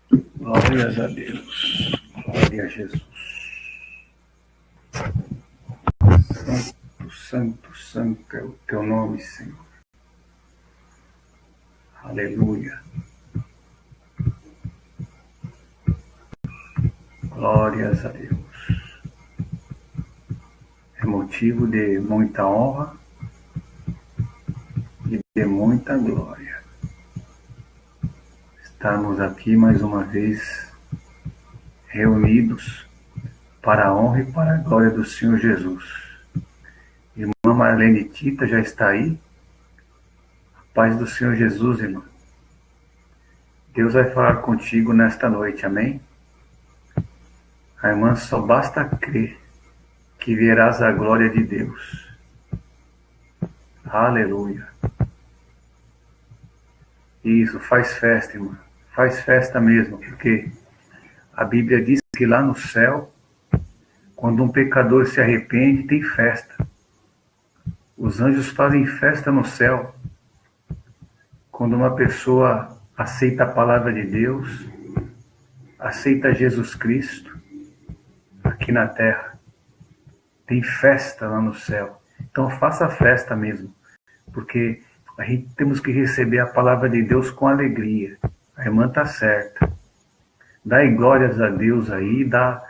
Glórias a Deus. Glória a Jesus. Santo, santo, santo é o teu nome, Senhor. Aleluia. Glórias a Deus. É motivo de muita honra e de muita glória estarmos aqui mais uma vez reunidos para a honra e para a glória do Senhor Jesus. Irmã Marlene Tita já está aí? A paz do Senhor Jesus, irmã. Deus vai falar contigo nesta noite, amém? A irmã, só basta crer que verás a glória de Deus. Aleluia. Isso, faz festa, irmã. Faz festa mesmo, porque a Bíblia diz que lá no céu, quando um pecador se arrepende, tem festa. Os anjos fazem festa no céu. Quando uma pessoa aceita a palavra de Deus, aceita Jesus Cristo, aqui na terra, tem festa lá no céu. Então faça festa mesmo, porque a gente temos que receber a palavra de Deus com alegria. A irmã está certa. Dá glórias a Deus aí, dá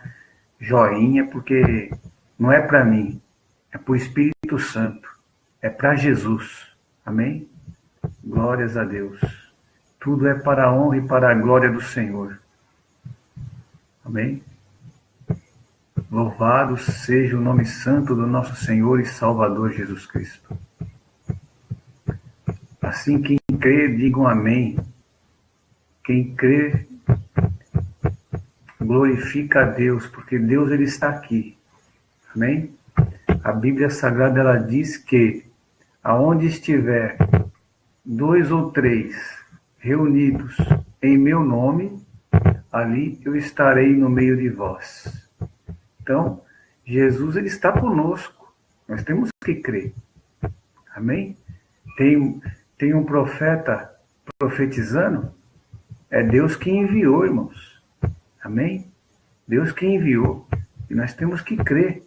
joinha, porque não é para mim, é para o Espírito Santo, é para Jesus. Amém? Glórias a Deus. Tudo é para a honra e para a glória do Senhor. Amém? Louvado seja o nome santo do nosso Senhor e Salvador Jesus Cristo. Assim, quem crê, digam amém. Quem crê, glorifica a Deus, porque Deus ele está aqui. Amém? A Bíblia Sagrada ela diz que aonde estiver 2 ou 3 reunidos em meu nome, ali eu estarei no meio de vós. Então, Jesus ele está conosco. Nós temos que crer. Amém? Tem um profeta profetizando, é Deus que enviou, irmãos. Amém? Deus que enviou. E nós temos que crer.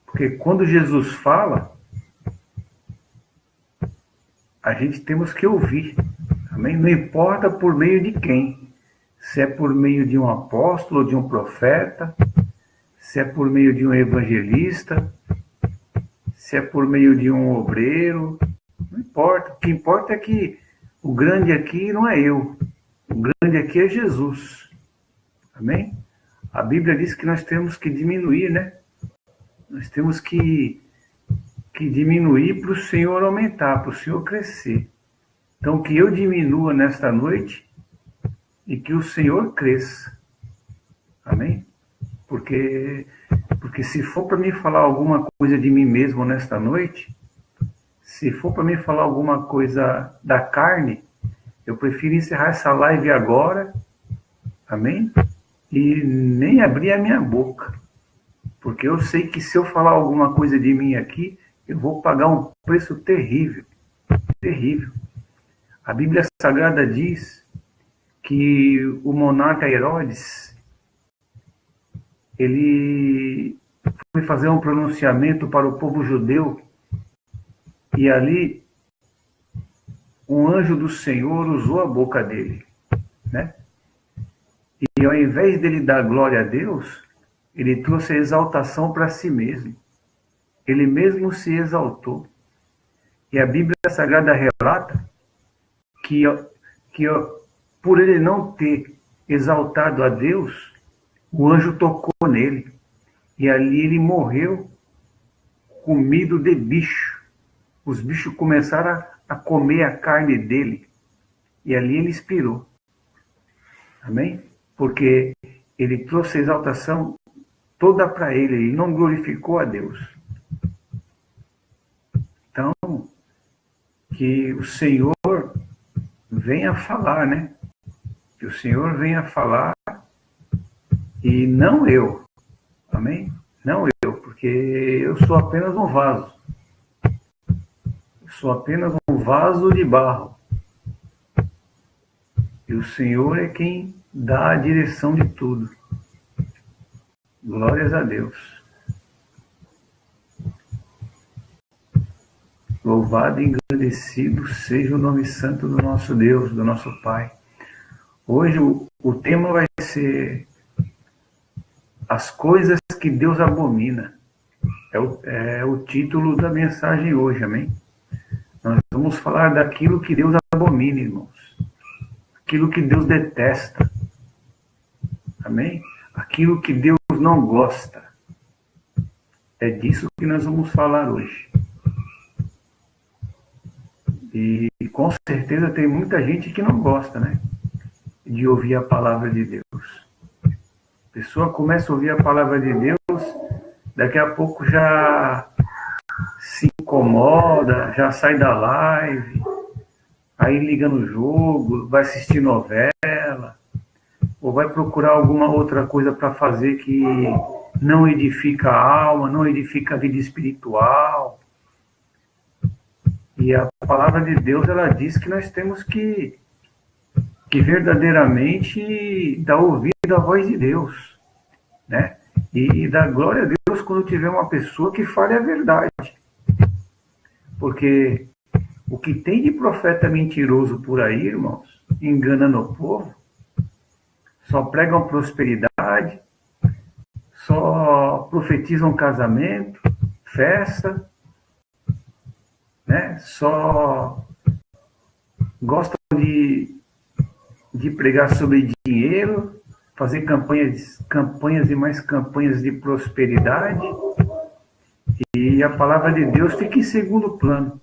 Porque quando Jesus fala, a gente temos que ouvir. Amém? Não importa por meio de quem. Se é por meio de um apóstolo, de um profeta, se é por meio de um evangelista, se é por meio de um obreiro, não importa. O que importa é que o grande aqui não é eu. O grande aqui é Jesus. Amém? A Bíblia diz que nós temos que diminuir, né? Nós temos que diminuir para o Senhor aumentar, para o Senhor crescer. Então, que eu diminua nesta noite e que o Senhor cresça. Amém? Porque se for para mim falar alguma coisa de mim mesmo nesta noite, se for para mim falar alguma coisa da carne, eu prefiro encerrar essa live agora, amém? E nem abrir a minha boca. Porque eu sei que se eu falar alguma coisa de mim aqui, eu vou pagar um preço terrível. Terrível. A Bíblia Sagrada diz que o monarca Herodes, ele foi fazer um pronunciamento para o povo judeu, e ali um anjo do Senhor usou a boca dele, né? E ao invés dele dar glória a Deus, ele trouxe a exaltação para si mesmo. Ele mesmo se exaltou. E a Bíblia Sagrada relata que por ele não ter exaltado a Deus, o anjo tocou nele. E ali ele morreu comido de bicho. Os bichos começaram a comer a carne dele. E ali ele expirou. Amém? Porque ele trouxe a exaltação toda para ele. Ele não glorificou a Deus. Então, que o Senhor venha falar, né? Que o Senhor venha falar e não eu. Amém? Não eu, porque eu sou apenas um vaso. Eu sou apenas um vaso de barro. E o Senhor é quem dá a direção de tudo. Glórias a Deus. Louvado e engrandecido seja o nome santo do nosso Deus, do nosso Pai. Hoje o tema vai ser as coisas que Deus abomina. É o título da mensagem hoje, amém? Nós vamos falar daquilo que Deus abomina, irmãos. Aquilo que Deus detesta. Amém? Aquilo que Deus não gosta. É disso que nós vamos falar hoje. E com certeza tem muita gente que não gosta, né? De ouvir a palavra de Deus. A pessoa começa a ouvir a palavra de Deus, daqui a pouco já se incomoda, já sai da live, aí liga no jogo, vai assistir novela, ou vai procurar alguma outra coisa para fazer que não edifica a alma, não edifica a vida espiritual. E a palavra de Deus, ela diz que nós temos que verdadeiramente dar ouvido à voz de Deus, né? E dar glória a Deus quando tiver uma pessoa que fale a verdade. Porque o que tem de profeta mentiroso por aí, irmãos, enganando o povo, só pregam prosperidade, só profetizam casamento, festa, né? Só gostam de pregar sobre dinheiro, fazer campanhas e mais campanhas de prosperidade, e a palavra de Deus fica em segundo plano.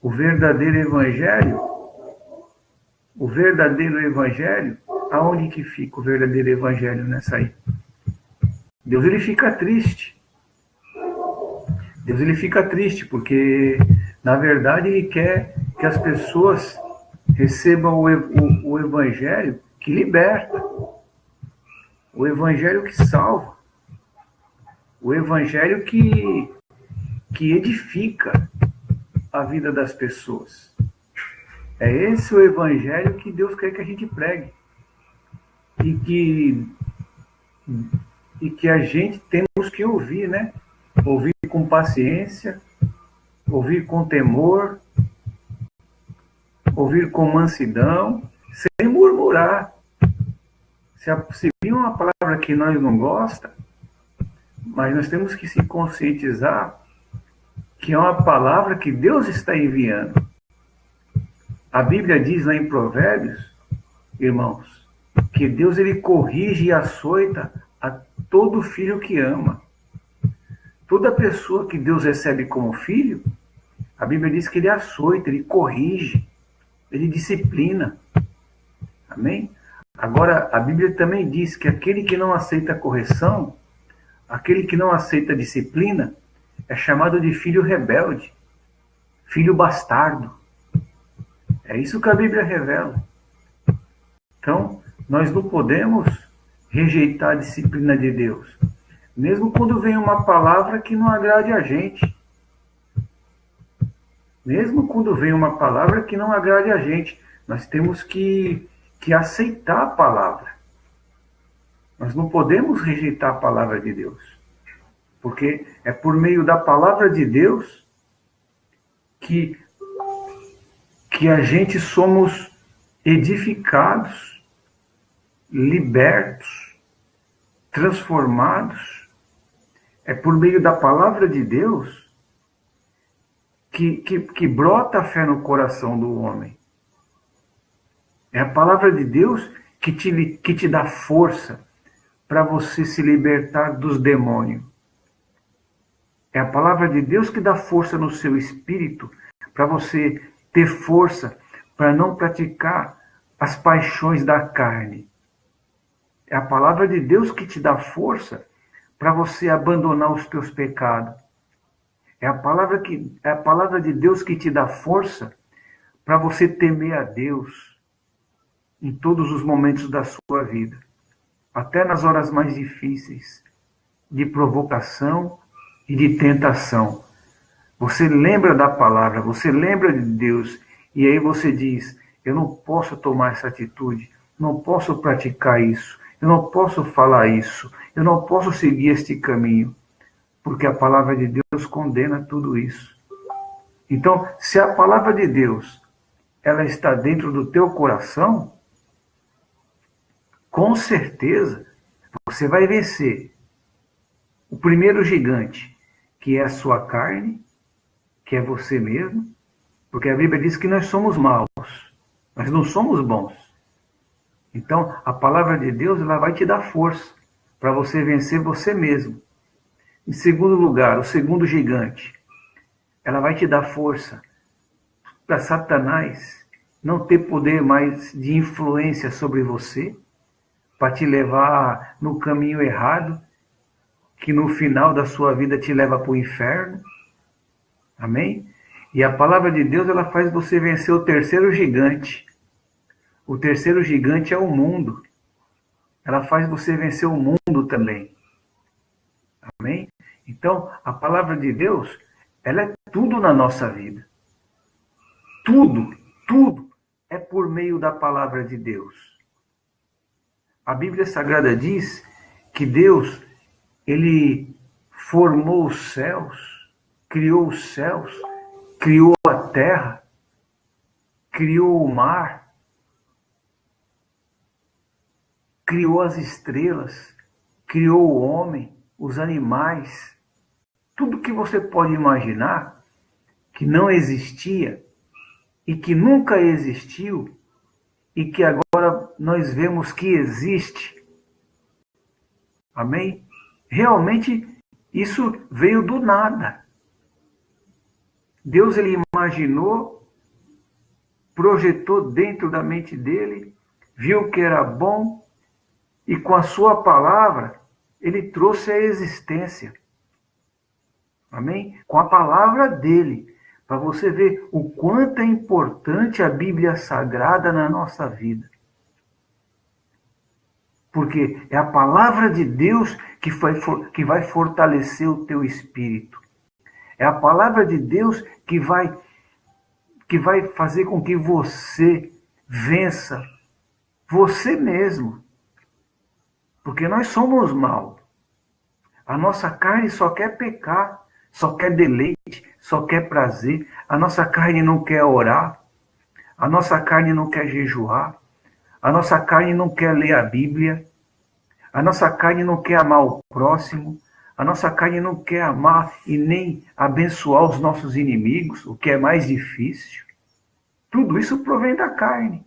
O verdadeiro evangelho, aonde que fica o verdadeiro evangelho nessa aí? Deus, ele fica triste. Deus, ele fica triste porque, na verdade, ele quer que as pessoas recebam o evangelho que liberta, o evangelho que salva, o evangelho que edifica a vida das pessoas. É esse o evangelho que Deus quer que a gente pregue. E que a gente temos que ouvir, né? Ouvir com paciência, ouvir com temor, ouvir com mansidão, sem murmurar. Se vir uma palavra que nós não gostamos, mas nós temos que se conscientizar que é uma palavra que Deus está enviando. A Bíblia diz lá em Provérbios, irmãos, que Deus, ele corrige e açoita a todo filho que ama. Toda pessoa que Deus recebe como filho, a Bíblia diz que ele açoita, ele corrige, ele disciplina. Amém? Agora, a Bíblia também diz que aquele que não aceita correção, aquele que não aceita disciplina, é chamado de filho rebelde, filho bastardo. É isso que a Bíblia revela. Então, nós não podemos rejeitar a disciplina de Deus, mesmo quando vem uma palavra que não agrade a gente. Mesmo quando vem uma palavra que não agrade a gente, nós temos que aceitar a palavra. Nós não podemos rejeitar a palavra de Deus. Porque é por meio da palavra de Deus que a gente somos edificados, libertos, transformados. É por meio da palavra de Deus que brota a fé no coração do homem. É a palavra de Deus que te dá força para você se libertar dos demônios. É a palavra de Deus que dá força no seu espírito para você ter força para não praticar as paixões da carne. É a palavra de Deus que te dá força para você abandonar os teus pecados. É a palavra de Deus que te dá força para você temer a Deus em todos os momentos da sua vida, até nas horas mais difíceis, de provocação e de tentação. Você lembra da palavra, você lembra de Deus, e aí você diz, eu não posso tomar essa atitude, não posso praticar isso, eu não posso falar isso, eu não posso seguir este caminho, porque a palavra de Deus condena tudo isso. Então, se a palavra de Deus ela está dentro do teu coração, com certeza você vai vencer o primeiro gigante, que é a sua carne, que é você mesmo, porque a Bíblia diz que nós somos maus, nós não somos bons. Então, a palavra de Deus ela vai te dar força para você vencer você mesmo. Em segundo lugar, o segundo gigante, ela vai te dar força para Satanás não ter poder mais de influência sobre você, para te levar no caminho errado, que no final da sua vida te leva para o inferno. Amém? E a palavra de Deus ela faz você vencer o terceiro gigante. O terceiro gigante é o mundo. Ela faz você vencer o mundo também. Amém? Então, a palavra de Deus, ela é tudo na nossa vida. Tudo é por meio da palavra de Deus. A Bíblia Sagrada diz que Deus, ele formou os céus, criou a terra, criou o mar, criou as estrelas, criou o homem, os animais, tudo que você pode imaginar que não existia e que nunca existiu e que agora nós vemos que existe. Amém? Realmente isso veio do nada. Deus ele imaginou, projetou dentro da mente dele, viu que era bom e com a sua palavra ele trouxe a existência. Amém? Com a palavra dele, para você ver o quanto é importante a Bíblia Sagrada na nossa vida. Porque é a palavra de Deus que vai fortalecer o teu espírito. É a palavra de Deus que vai fazer com que você vença você mesmo. Porque nós somos maus. A nossa carne só quer pecar, só quer deleite, só quer prazer. A nossa carne não quer orar, a nossa carne não quer jejuar, a nossa carne não quer ler a Bíblia, a nossa carne não quer amar o próximo, a nossa carne não quer amar e nem abençoar os nossos inimigos, o que é mais difícil. Tudo isso provém da carne.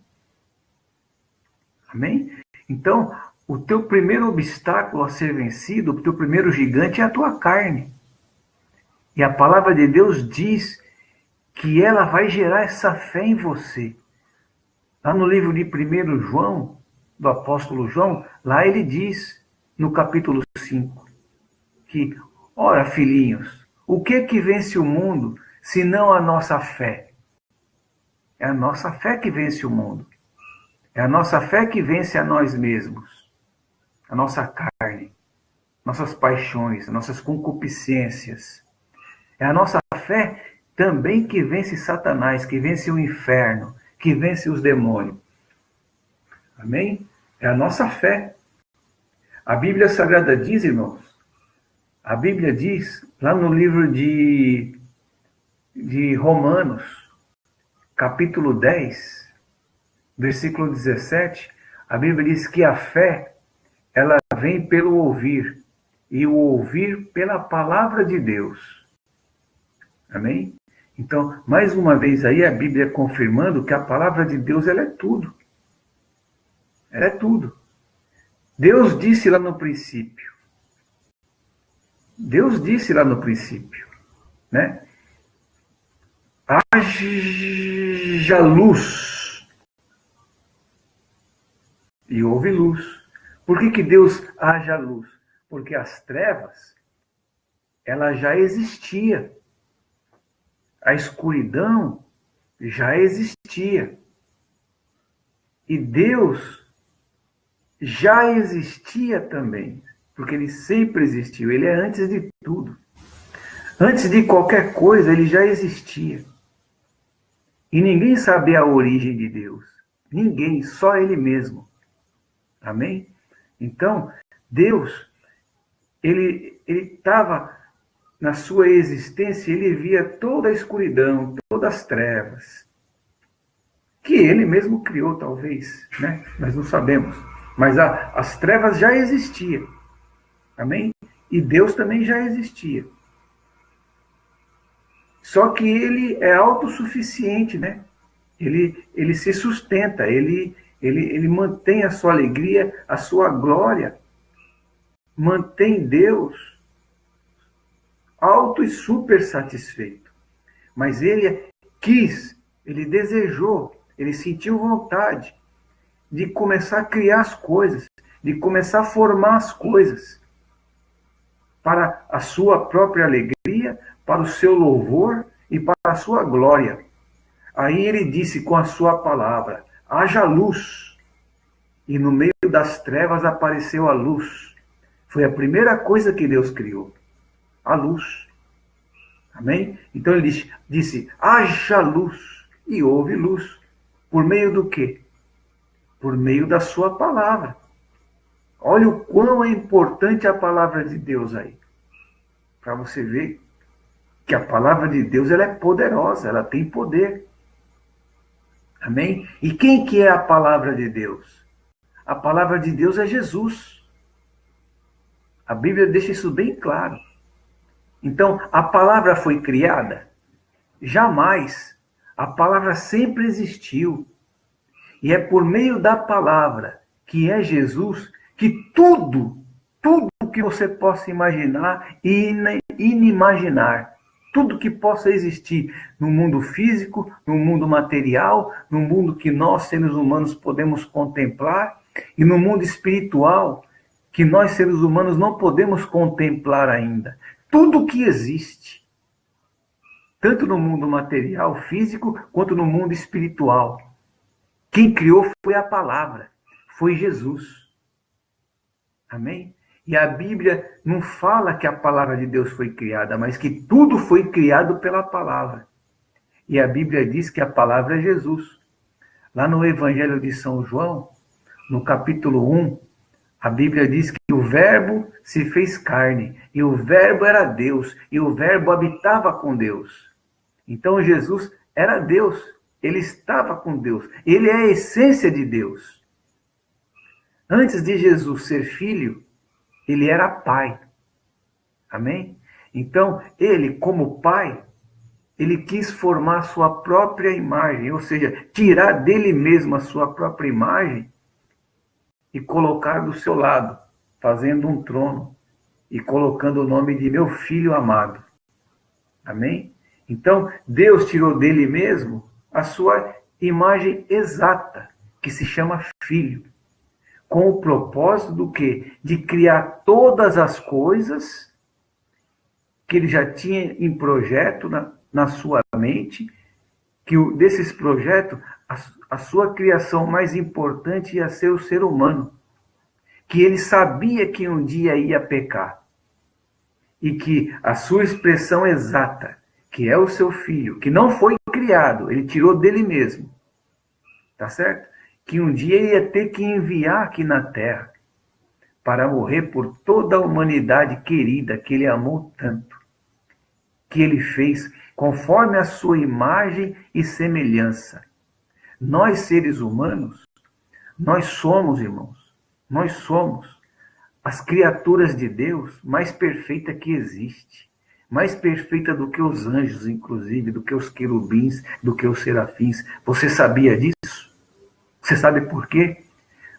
Amém? Então, o teu primeiro obstáculo a ser vencido, o teu primeiro gigante é a tua carne. E a palavra de Deus diz que ela vai gerar essa fé em você. Lá no livro de 1 João, do apóstolo João, lá ele diz, no capítulo 5, que, ora, filhinhos, o que é que vence o mundo, senão a nossa fé? É a nossa fé que vence o mundo. É a nossa fé que vence a nós mesmos. A nossa carne, nossas paixões, nossas concupiscências. É a nossa fé também que vence Satanás, que vence o inferno, que vence os demônios. Amém? É a nossa fé. A Bíblia Sagrada diz, irmãos, a Bíblia diz, lá no livro de Romanos, capítulo 10, versículo 17, a Bíblia diz que a fé, ela vem pelo ouvir, e o ouvir pela palavra de Deus. Amém? Então, mais uma vez aí, a Bíblia confirmando que a palavra de Deus, ela é tudo. Ela é tudo. Deus disse lá no princípio. Deus disse lá no princípio, né? Haja luz. E houve luz. Por que Deus haja luz? Porque as trevas, ela já existia. A escuridão já existia. E Deus já existia também, porque ele sempre existiu, ele é antes de tudo. Antes de qualquer coisa, ele já existia. E ninguém sabe a origem de Deus. Ninguém, só ele mesmo. Amém? Então, Deus, ele estava na sua existência, ele via toda a escuridão, todas as trevas, que ele mesmo criou, talvez, né? Nós não sabemos. Mas as trevas já existiam. Amém? E Deus também já existia. Só que ele é autossuficiente, né? Ele se sustenta, ele mantém a sua alegria, a sua glória, mantém Deus auto e super satisfeito. Mas ele quis, ele desejou, ele sentiu vontade de começar a criar as coisas, de começar a formar as coisas para a sua própria alegria, para o seu louvor e para a sua glória. Aí ele disse com a sua palavra: haja luz. E no meio das trevas apareceu a luz. Foi a primeira coisa que Deus criou, a luz. Amém? Então ele disse: haja luz. E houve luz. Por meio do quê? Por meio da sua palavra. Olha o quão é importante a palavra de Deus aí. Para você ver que a palavra de Deus ela é poderosa, ela tem poder. Amém? E quem que é a palavra de Deus? A palavra de Deus é Jesus. A Bíblia deixa isso bem claro. Então, a palavra foi criada? Jamais. A palavra sempre existiu. E é por meio da palavra, que é Jesus, que tudo que você possa imaginar e inimaginar, tudo que possa existir no mundo físico, no mundo material, no mundo que nós, seres humanos, podemos contemplar, e no mundo espiritual, que nós, seres humanos, não podemos contemplar ainda. Tudo que existe, tanto no mundo material, físico, quanto no mundo espiritual. Quem criou foi a palavra, foi Jesus. Amém? E a Bíblia não fala que a palavra de Deus foi criada, mas que tudo foi criado pela palavra. E a Bíblia diz que a palavra é Jesus. Lá no Evangelho de São João, no capítulo 1, a Bíblia diz que o Verbo se fez carne, e o Verbo era Deus, e o Verbo habitava com Deus. Então Jesus era Deus, ele estava com Deus, ele é a essência de Deus. Antes de Jesus ser filho, ele era pai. Amém? Então, ele, como pai, ele quis formar sua própria imagem, ou seja, tirar dele mesmo a sua própria imagem e colocar do seu lado, fazendo um trono e colocando o nome de meu filho amado. Amém? Então, Deus tirou dele mesmo a sua imagem exata, que se chama filho. Com o propósito do quê? De criar todas as coisas que ele já tinha em projeto na sua mente, que desses projetos, a sua criação mais importante ia ser o ser humano, que ele sabia que um dia ia pecar, e que a sua expressão exata, que é o seu filho, que não foi criado, ele tirou dele mesmo, tá certo? Que um dia ele ia ter que enviar aqui na terra para morrer por toda a humanidade querida que ele amou tanto, que ele fez conforme a sua imagem e semelhança. Nós, seres humanos, nós somos, irmãos, nós somos as criaturas de Deus mais perfeita que existe. Mais perfeita do que os anjos, inclusive, do que os querubins, do que os serafins. Você sabia disso? Você sabe por quê?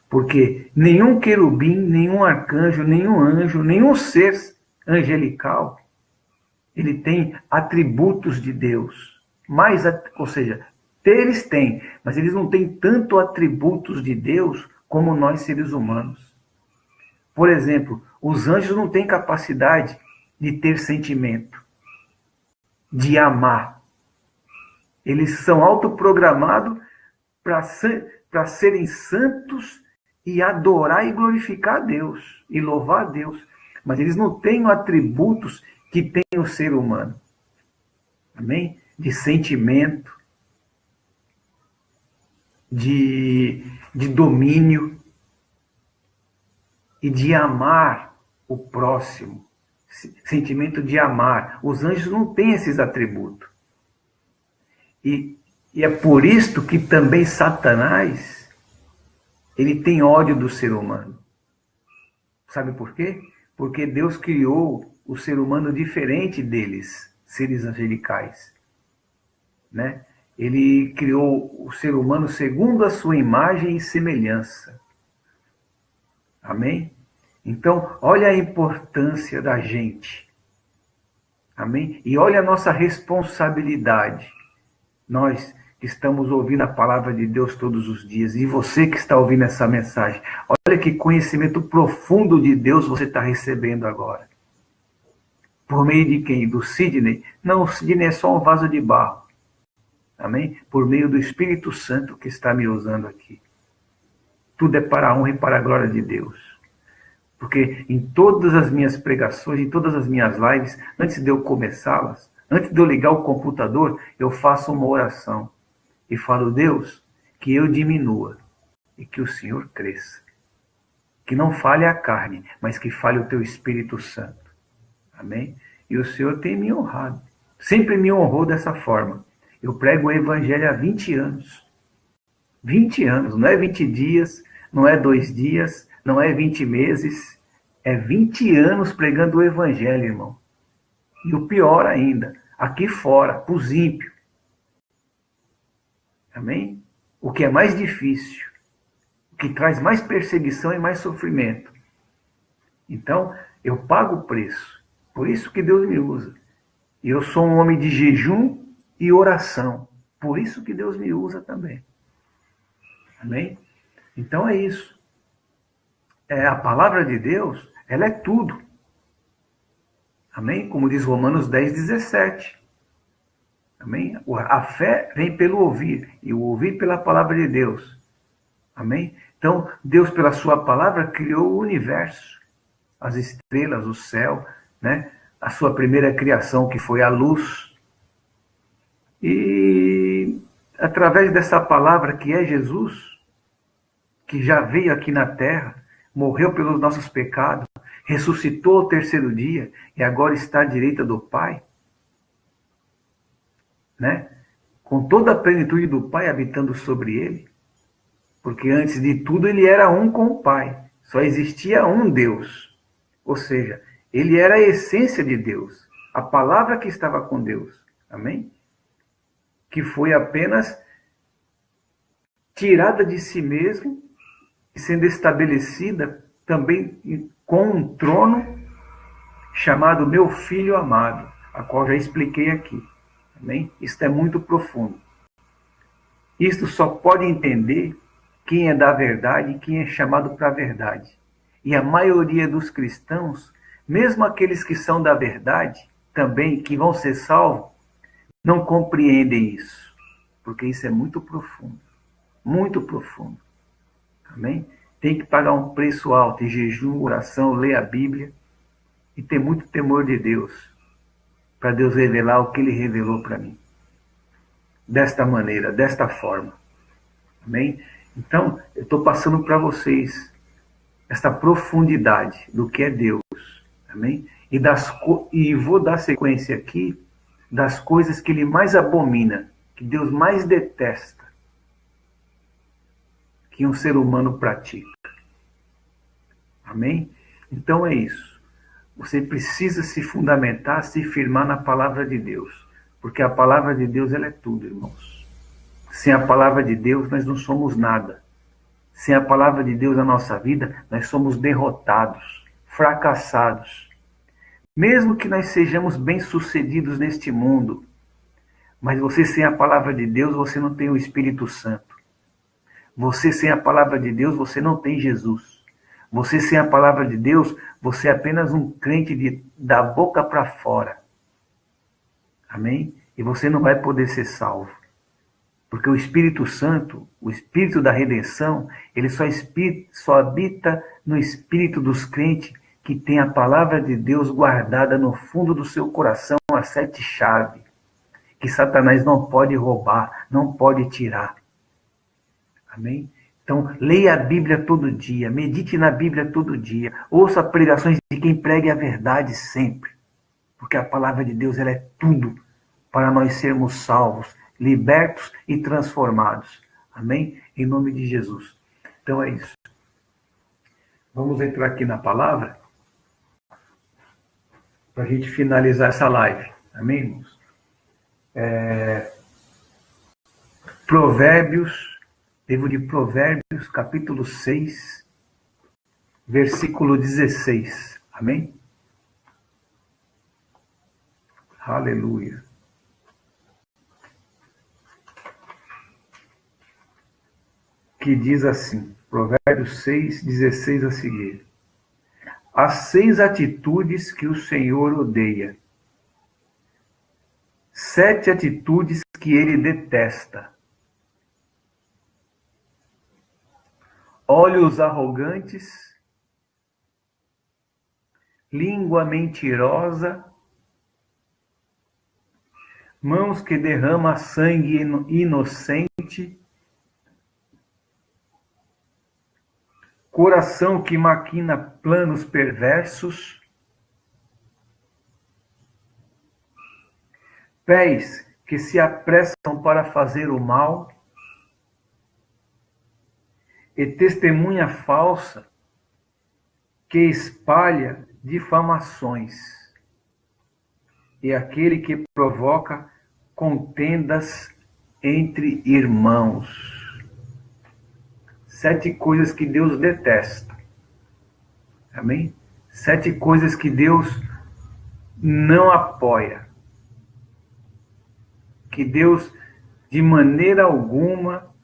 Porque nenhum querubim, nenhum arcanjo, nenhum anjo, nenhum ser angelical, ele tem atributos de Deus. Ou seja, eles têm, mas eles não têm tanto atributos de Deus como nós, seres humanos. Por exemplo, os anjos não têm capacidade de ter sentimento, de amar. Eles são autoprogramados para serem santos e adorar e glorificar a Deus, e louvar a Deus. Mas eles não têm atributos que tem o ser humano. Amém? De sentimento, de domínio. e de amar o próximo. Sentimento de amar. Os anjos não têm esses atributos. E é por isto que também Satanás, ele tem ódio do ser humano. Sabe por quê? Porque Deus criou o ser humano diferente deles, seres angelicais, né? Ele criou o ser humano segundo a sua imagem e semelhança. Amém? Então, olha a importância da gente. Amém? E olha a nossa responsabilidade. Nós que estamos ouvindo a palavra de Deus todos os dias, e você que está ouvindo essa mensagem, olha que conhecimento profundo de Deus você está recebendo agora. Por meio de quem? Do Sidney? Não, o Sidney é só um vaso de barro. Amém? Por meio do Espírito Santo que está me usando aqui. Tudo é para a honra e para a glória de Deus. Porque em todas as minhas pregações, em todas as minhas lives, antes de eu começá-las, antes de eu ligar o computador, eu faço uma oração. E falo, Deus, que eu diminua e que o Senhor cresça. Que não fale a carne, mas que fale o teu Espírito Santo. Amém? E o Senhor tem me honrado. Sempre me honrou dessa forma. Eu prego o Evangelho há 20 anos. 20 anos, não é 20 dias, não é 2 dias, não é 20 meses. É 20 anos pregando o Evangelho, irmão. E o pior ainda, aqui fora, para os ímpios. Amém? O que é mais difícil, o que traz mais perseguição e mais sofrimento. Então, eu pago o preço. Por isso que Deus me usa. E eu sou um homem de jejum e oração. Por isso que Deus me usa também. Amém? Então é isso. A palavra de Deus, ela é tudo. Amém? Como diz Romanos 10:17. Amém? A fé vem pelo ouvir, e o ouvir pela palavra de Deus. Amém? Então, Deus, pela sua palavra, criou o universo, as estrelas, o céu, né? A sua primeira criação, que foi a luz. E através dessa palavra que é Jesus, que já veio aqui na terra, morreu pelos nossos pecados, ressuscitou ao terceiro dia e agora está à direita do Pai, né? Com toda a plenitude do Pai habitando sobre ele, porque antes de tudo ele era um com o Pai, só existia um Deus, ou seja, ele era a essência de Deus, a palavra que estava com Deus, amém? Que foi apenas tirada de si mesmo e sendo estabelecida também com um trono chamado meu filho amado, a qual já expliquei aqui. Amém? Isto é muito profundo. Isto só pode entender quem é da verdade e quem é chamado para a verdade. E a maioria dos cristãos, mesmo aqueles que são da verdade, também que vão ser salvos, não compreendem isso. Porque isso é muito profundo. Muito profundo. Amém? Tem que pagar um preço alto em jejum, oração, ler a Bíblia e ter muito temor de Deus, para Deus revelar o que Ele revelou para mim. Desta maneira, desta forma. Amém? Então, eu estou passando para vocês esta profundidade do que é Deus. Amém? E vou dar sequência aqui das coisas que Ele mais abomina, que Deus mais detesta, que um ser humano pratica. Amém? Então é isso. Você precisa se fundamentar, se firmar na palavra de Deus. Porque a palavra de Deus, ela é tudo, irmãos. Sem a palavra de Deus, nós não somos nada. Sem a palavra de Deus na nossa vida, nós somos derrotados, fracassados. Mesmo que nós sejamos bem-sucedidos neste mundo, mas você sem a palavra de Deus, você não tem o Espírito Santo. Você sem a palavra de Deus, você não tem Jesus. Você sem a palavra de Deus, você é apenas um crente da boca para fora. Amém? E você não vai poder ser salvo. Porque o Espírito Santo, o Espírito da redenção, ele só habita no espírito dos crentes que tem a palavra de Deus guardada no fundo do seu coração, a 7 chaves, que Satanás não pode roubar, não pode tirar. Amém? Então, leia a Bíblia todo dia, medite na Bíblia todo dia, ouça pregações de quem pregue a verdade sempre, porque a palavra de Deus ela é tudo para nós sermos salvos, libertos e transformados. Amém? Em nome de Jesus. Então é isso. Vamos entrar aqui na palavra para a gente finalizar essa live. Amém, irmãos? Provérbios, livro de Provérbios, capítulo 6, versículo 16. Amém? Aleluia. Que diz assim, Provérbios 6, 16 a seguir. As 6 atitudes que o Senhor odeia. 7 atitudes que ele detesta. Olhos arrogantes, língua mentirosa, mãos que derramam sangue inocente, coração que maquina planos perversos, pés que se apressam para fazer o mal, e testemunha falsa que espalha difamações, e aquele que provoca contendas entre irmãos. 7 coisas que Deus detesta. Amém? 7 coisas que Deus não apoia. Que Deus, de maneira alguma,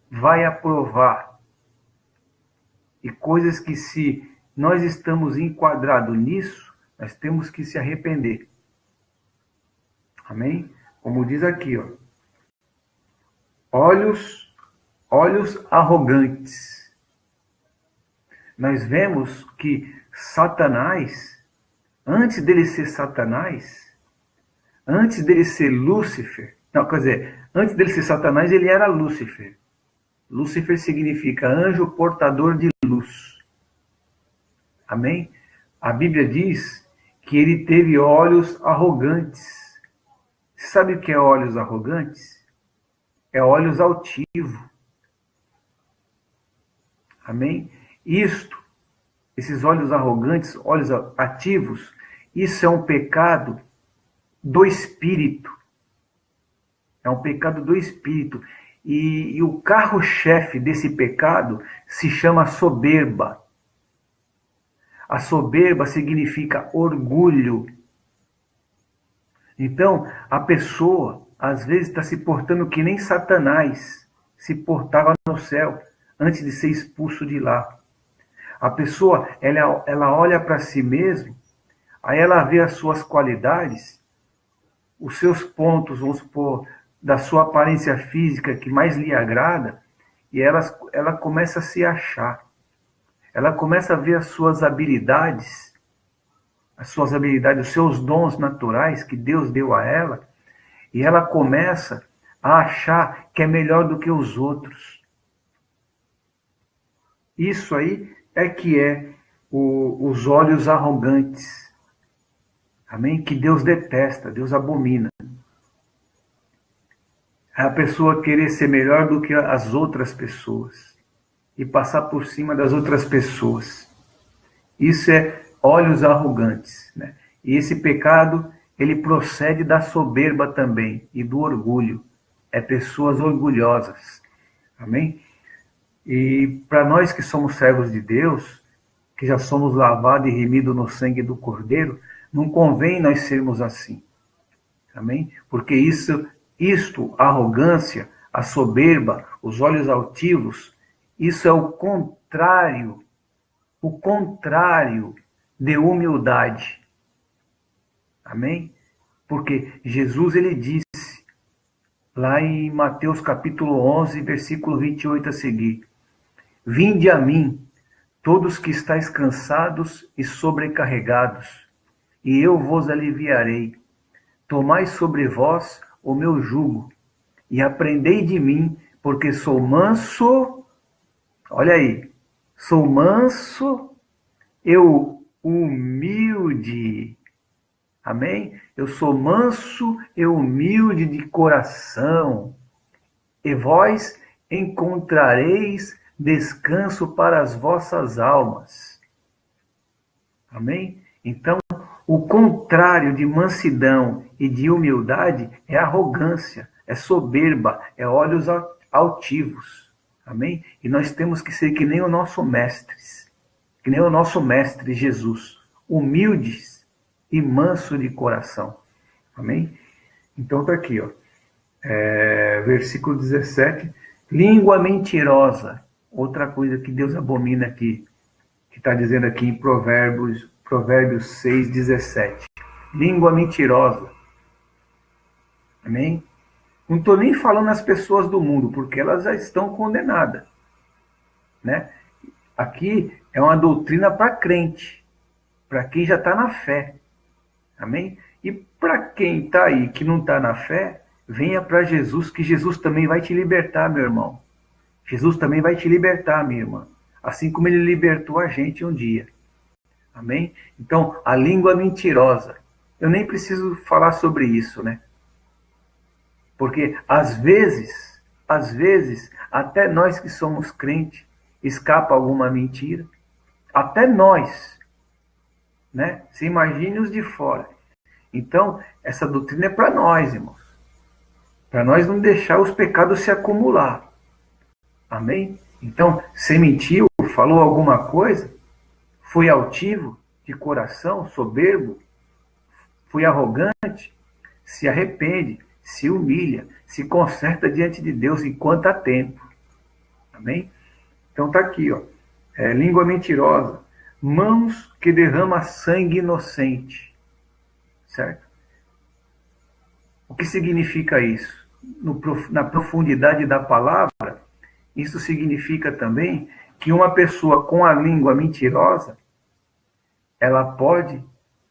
vai aprovar. E coisas que, se nós estamos enquadrados nisso, nós temos que se arrepender. Amém? Como diz aqui, ó. Olhos arrogantes. Nós vemos que Satanás, antes dele ser Satanás, antes dele ser Lúcifer, não, quer dizer, antes dele ser Satanás, ele era Lúcifer. Lúcifer significa anjo portador de luz. Amém? A Bíblia diz que ele teve olhos arrogantes. Você sabe o que é olhos arrogantes? É olhos altivos. Amém? Esses olhos arrogantes, olhos ativos, isso é um pecado do espírito. É um pecado do espírito. E o carro-chefe desse pecado se chama soberba. A soberba significa orgulho. Então, a pessoa, às vezes, está se portando que nem Satanás se portava no céu, antes de ser expulso de lá. A pessoa, ela olha para si mesma, aí ela vê as suas qualidades, os seus pontos, vamos supor, da sua aparência física que mais lhe agrada, e ela começa a se achar. Ela começa a ver as suas habilidades, os seus dons naturais que Deus deu a ela, e ela começa a achar que é melhor do que os outros. Isso aí é que é os olhos arrogantes. Amém? Que Deus detesta, Deus abomina. A pessoa querer ser melhor do que as outras pessoas e passar por cima das outras pessoas. Isso é olhos arrogantes, né? E esse pecado, ele procede da soberba também e do orgulho. É pessoas orgulhosas. Amém? E para nós que somos servos de Deus, que já somos lavados e remidos no sangue do Cordeiro, não convém nós sermos assim. Amém? Porque a arrogância, a soberba, os olhos altivos, isso é o contrário de humildade. Amém? Porque Jesus, ele disse, lá em Mateus capítulo 11, versículo 28 a seguir, vinde a mim, todos que estáis cansados e sobrecarregados, e eu vos aliviarei. Tomai sobre vós o meu jugo, e aprendei de mim, porque sou manso Olha aí. Sou manso, eu humilde. Amém? Eu sou manso e humilde de coração. E vós encontrareis descanso para as vossas almas. Amém? Então, o contrário de mansidão e de humildade é arrogância, é soberba, é olhos altivos. Amém? E nós temos que ser que nem o nosso mestre, que nem o nosso mestre Jesus, humildes e manso de coração. Amém? Então tá aqui, ó. Versículo 17. Língua mentirosa. Outra coisa que Deus abomina aqui, que está dizendo aqui em Provérbios 6:17. Língua mentirosa. Amém? Não estou nem falando as pessoas do mundo, porque elas já estão condenadas. Né? Aqui é uma doutrina para crente, para quem já está na fé. Amém? E para quem está aí que não está na fé, venha para Jesus, que Jesus também vai te libertar, meu irmão. Jesus também vai te libertar, minha irmã. Assim como ele libertou a gente um dia. Amém? Então, a língua mentirosa. Eu nem preciso falar sobre isso, né? Porque às vezes, até nós que somos crentes, escapa alguma mentira. Até nós, né? Se imagine os de fora. Então, essa doutrina é para nós, irmãos. Para nós não deixar os pecados se acumular. Amém? Então, se mentiu, falou alguma coisa, foi altivo de coração, soberbo, foi arrogante, se arrepende, se humilha, se conserta diante de Deus enquanto há tempo. Amém? Então tá aqui, ó. Língua mentirosa, mãos que derramam sangue inocente. Certo? O que significa isso? Na profundidade da palavra, isso significa também que uma pessoa com a língua mentirosa, ela pode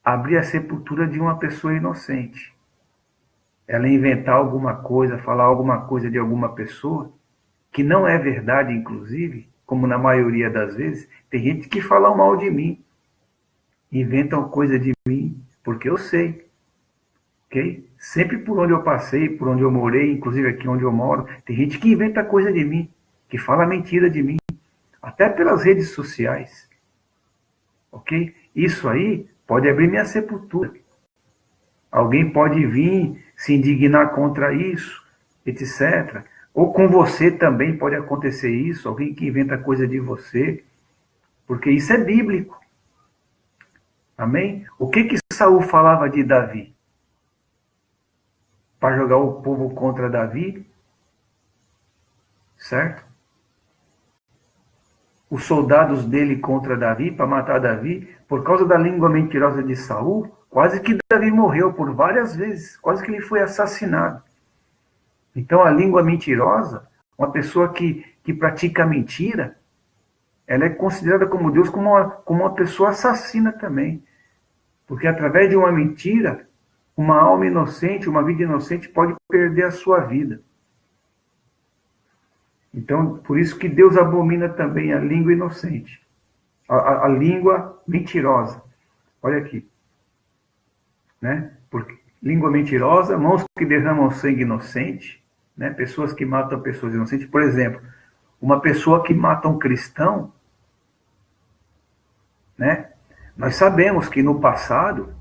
abrir a sepultura de uma pessoa inocente. Ela inventar alguma coisa, falar alguma coisa de alguma pessoa, que não é verdade, inclusive, como na maioria das vezes, tem gente que fala mal de mim, inventam coisa de mim, porque eu sei. Ok? Sempre por onde eu passei, por onde eu morei, inclusive aqui onde eu moro, tem gente que inventa coisa de mim, que fala mentira de mim, até pelas redes sociais. Ok? Isso aí pode abrir minha sepultura. Alguém pode vir se indignar contra isso, etc. Ou com você também pode acontecer isso, alguém que inventa coisa de você, porque isso é bíblico. Amém? O que Saul falava de Davi? Para jogar o povo contra Davi? Certo? Os soldados dele contra Davi, para matar Davi, por causa da língua mentirosa de Saul, quase que Davi morreu por várias vezes, quase que ele foi assassinado. Então a língua mentirosa, uma pessoa que pratica mentira, ela é considerada como Deus como uma pessoa assassina também. Porque através de uma mentira, uma alma inocente, uma vida inocente pode perder a sua vida. Então, por isso que Deus abomina também a língua inocente, a língua mentirosa. Olha aqui. Né? Porque língua mentirosa, mãos que derramam sangue inocente, né? Pessoas que matam pessoas inocentes. Por exemplo, uma pessoa que mata um cristão, né? Nós sabemos que no passado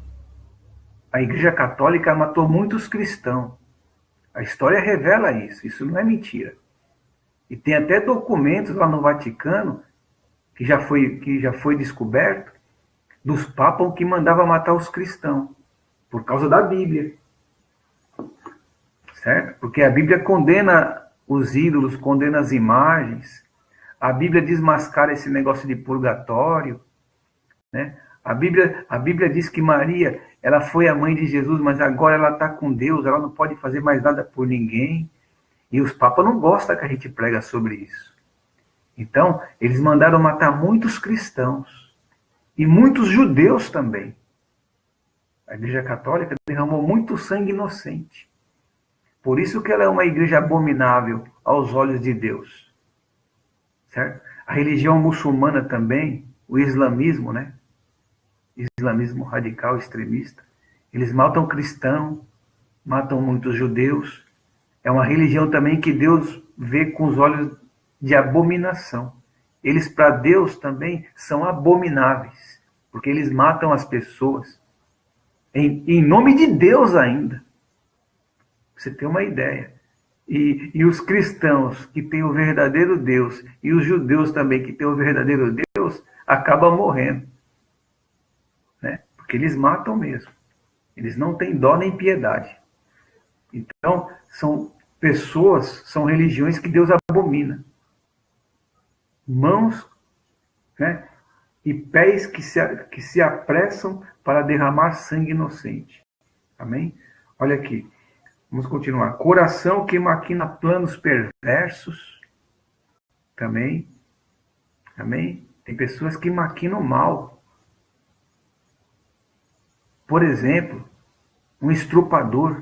a Igreja Católica matou muitos cristãos. A história revela isso não é mentira. E tem até documentos lá no Vaticano que já foi descoberto dos papas que mandavam matar os cristãos por causa da Bíblia. Certo? Porque a Bíblia condena os ídolos, condena as imagens. A Bíblia desmascara esse negócio de purgatório, né? A Bíblia diz que Maria, ela foi a mãe de Jesus, mas agora ela está com Deus, ela não pode fazer mais nada por ninguém. E os papas não gostam que a gente prega sobre isso. Então, eles mandaram matar muitos cristãos. E muitos judeus também. A Igreja Católica derramou muito sangue inocente. Por isso que ela é uma igreja abominável aos olhos de Deus. Certo? A religião muçulmana também, o islamismo, né? Islamismo radical, extremista. Eles matam cristãos, matam muitos judeus. É uma religião também que Deus vê com os olhos de abominação. Eles, para Deus, também são abomináveis, porque eles matam as pessoas em nome de Deus ainda. Pra você ter uma ideia. E os cristãos que têm o verdadeiro Deus e os judeus também que têm o verdadeiro Deus acabam morrendo, né? Porque eles matam mesmo. Eles não têm dó nem piedade. Então, são pessoas, são religiões que Deus abomina. Mãos, né, e pés que se apressam para derramar sangue inocente. Amém? Olha aqui. Vamos continuar. Coração que maquina planos perversos. Também. Amém? Tem pessoas que maquinam mal. Por exemplo, um estrupador.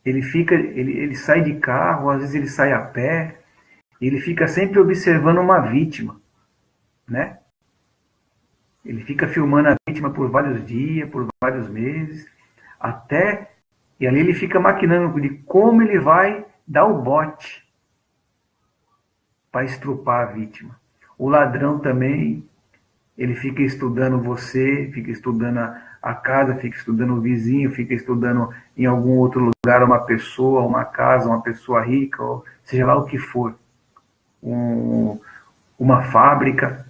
Ele sai de carro, às vezes ele sai a pé. Ele fica sempre observando uma vítima, né? Ele fica filmando a vítima por vários dias, por vários meses, e ali ele fica maquinando de como ele vai dar o bote para estrupar a vítima. O ladrão também, ele fica estudando você, fica estudando a casa, fica estudando o vizinho, fica estudando em algum outro lugar uma pessoa, uma casa, uma pessoa rica, ou seja lá o que for. Uma fábrica.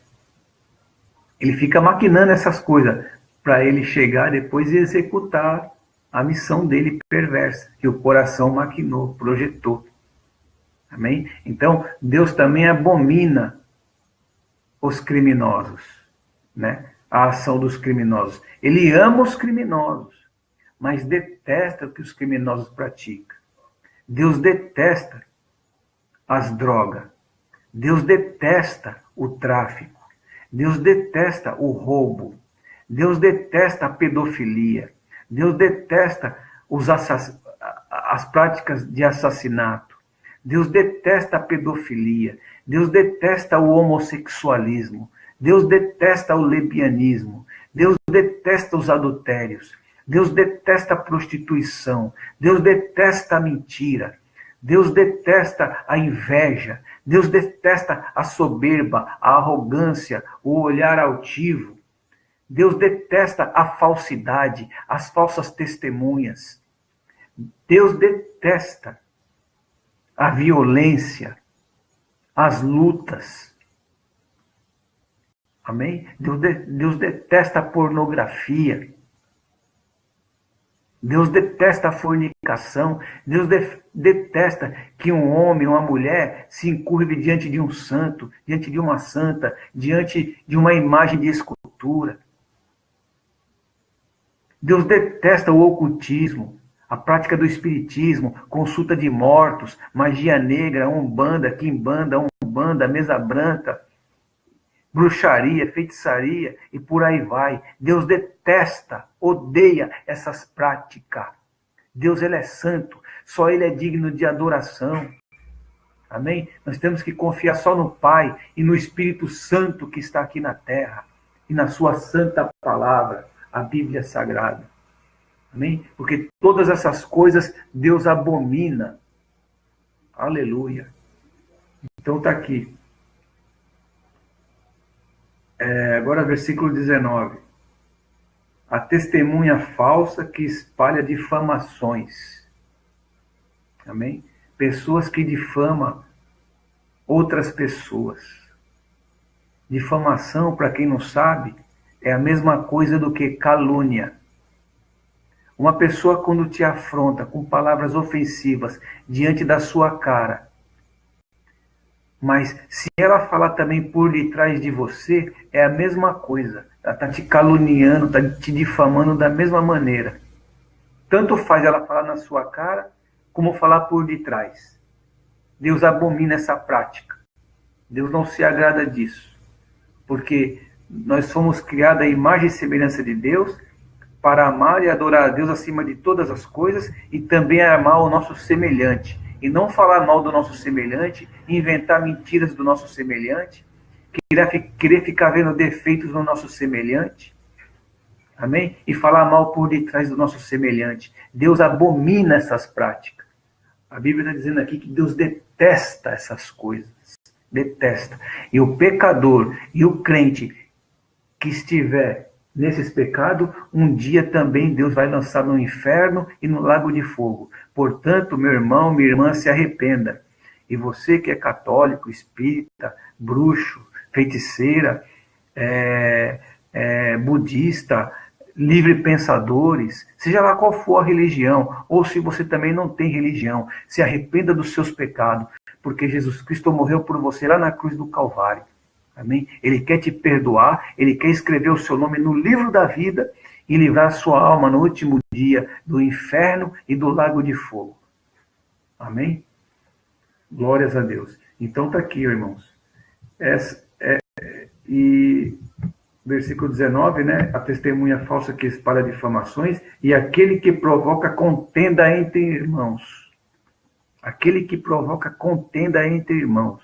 Ele fica maquinando essas coisas para ele chegar depois e executar a missão dele perversa, que o coração maquinou, projetou. Amém? Então, Deus também abomina os criminosos, né? A ação dos criminosos. Ele ama os criminosos, mas detesta o que os criminosos praticam. Deus detesta as drogas. Deus detesta o tráfico. Deus detesta o roubo. Deus detesta a pedofilia. Deus detesta as práticas de assassinato. Deus detesta a pedofilia. Deus detesta o homossexualismo. Deus detesta o lesbianismo. Deus detesta os adultérios. Deus detesta a prostituição. Deus detesta a mentira. Deus detesta a inveja. Deus detesta a soberba, a arrogância, o olhar altivo. Deus detesta a falsidade, as falsas testemunhas. Deus detesta a violência, as lutas. Amém? Deus detesta a pornografia. Deus detesta a fornicação. Deus detesta que um homem, uma mulher, se encurve diante de um santo, diante de uma santa, diante de uma imagem de escultura. Deus detesta o ocultismo, a prática do espiritismo, consulta de mortos, magia negra, umbanda, quimbanda, umbanda, mesa branca, bruxaria, feitiçaria e por aí vai. Deus detesta, odeia essas práticas. Deus, ele é santo, só ele é digno de adoração. Amém? Nós temos que confiar só no Pai e no Espírito Santo que está aqui na terra e na sua santa palavra, a Bíblia Sagrada. Amém? Porque todas essas coisas Deus abomina. Aleluia. Então está aqui. Agora versículo 19. A testemunha falsa que espalha difamações. Amém? Pessoas que difamam outras pessoas. Difamação, para quem não sabe, é a mesma coisa do que calúnia. Uma pessoa, quando te afronta com palavras ofensivas diante da sua cara, mas se ela falar também por detrás de você, é a mesma coisa. Ela está te caluniando, está te difamando da mesma maneira. Tanto faz ela falar na sua cara, como falar por detrás. Deus abomina essa prática. Deus não se agrada disso. Porque nós fomos criados à imagem e semelhança de Deus, para amar e adorar a Deus acima de todas as coisas, e também amar o nosso semelhante. e não falar mal do nosso semelhante, inventar mentiras do nosso semelhante, querer ficar vendo defeitos no nosso semelhante, amém? E falar mal por detrás do nosso semelhante. Deus abomina essas práticas. A Bíblia está dizendo aqui que Deus detesta essas coisas. Detesta. E o pecador e o crente que estiver nesses pecados, um dia também Deus vai lançar no inferno e no lago de fogo. Portanto, meu irmão, minha irmã, se arrependa. E você que é católico, espírita, bruxo, feiticeira, budista, livre pensadores, seja lá qual for a religião, ou se você também não tem religião, se arrependa dos seus pecados, porque Jesus Cristo morreu por você lá na cruz do Calvário. Amém? Ele quer te perdoar, ele quer escrever o seu nome no livro da vida e livrar a sua alma no último dia do inferno e do lago de fogo. Amém? Glórias a Deus. Então está aqui, irmãos. E versículo 19, né? A testemunha falsa que espalha difamações e aquele que provoca contenda entre irmãos. Aquele que provoca contenda entre irmãos.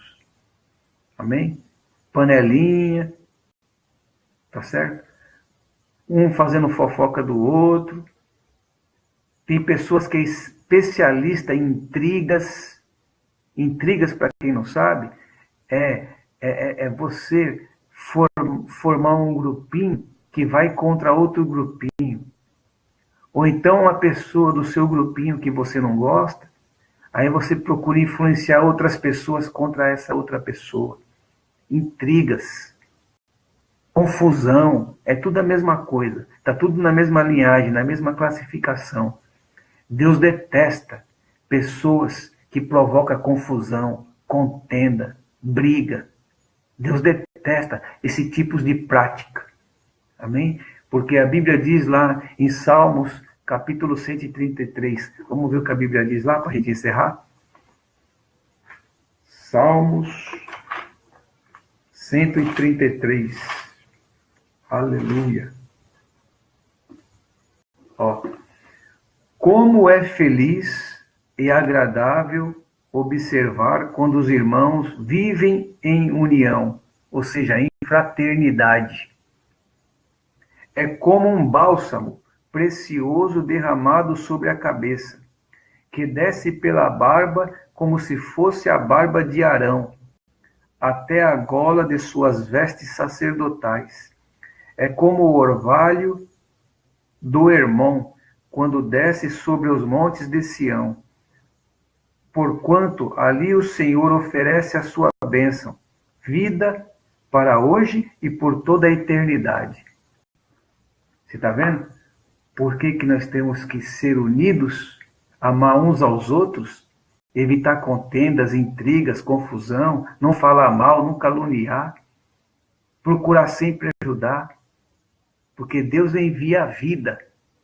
Amém? Panelinha, tá certo? Um fazendo fofoca do outro. Tem pessoas que é especialista em intrigas. Intrigas, para quem não sabe, é você formar um grupinho que vai contra outro grupinho. Ou então uma pessoa do seu grupinho que você não gosta, aí você procura influenciar outras pessoas contra essa outra pessoa. Intrigas, confusão, é tudo a mesma coisa. Está tudo na mesma linhagem, na mesma classificação. Deus detesta pessoas que provocam confusão, contenda, briga. Deus detesta esse tipo de prática. Amém? Porque a Bíblia diz lá em Salmos, capítulo 133. Vamos ver o que a Bíblia diz lá para a gente encerrar? Salmos 133. Aleluia. Ó. Como é feliz e agradável observar quando os irmãos vivem em união, ou seja, em fraternidade. É como um bálsamo precioso derramado sobre a cabeça, que desce pela barba como se fosse a barba de Arão, até a gola de suas vestes sacerdotais. É como o orvalho do Hermon, quando desce sobre os montes de Sião. Porquanto ali o Senhor oferece a sua bênção, vida para hoje e por toda a eternidade. Você está vendo? Por que nós temos que ser unidos, amar uns aos outros, evitar contendas, intrigas, confusão, não falar mal, não caluniar, procurar sempre ajudar, porque Deus envia a vida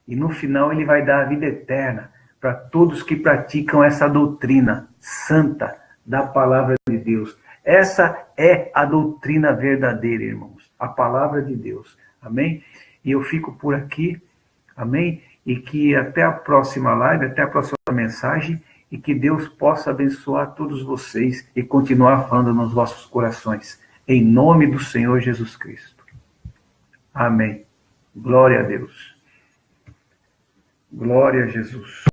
e no final ele vai dar a vida eterna para todos que praticam essa doutrina santa da palavra de Deus. Essa é a doutrina verdadeira, irmãos, a palavra de Deus. Amém? E eu fico por aqui, amém? E que até a próxima live, até a próxima mensagem, e que Deus possa abençoar todos vocês e continuar falando nos vossos corações. Em nome do Senhor Jesus Cristo. Amém. Glória a Deus. Glória a Jesus.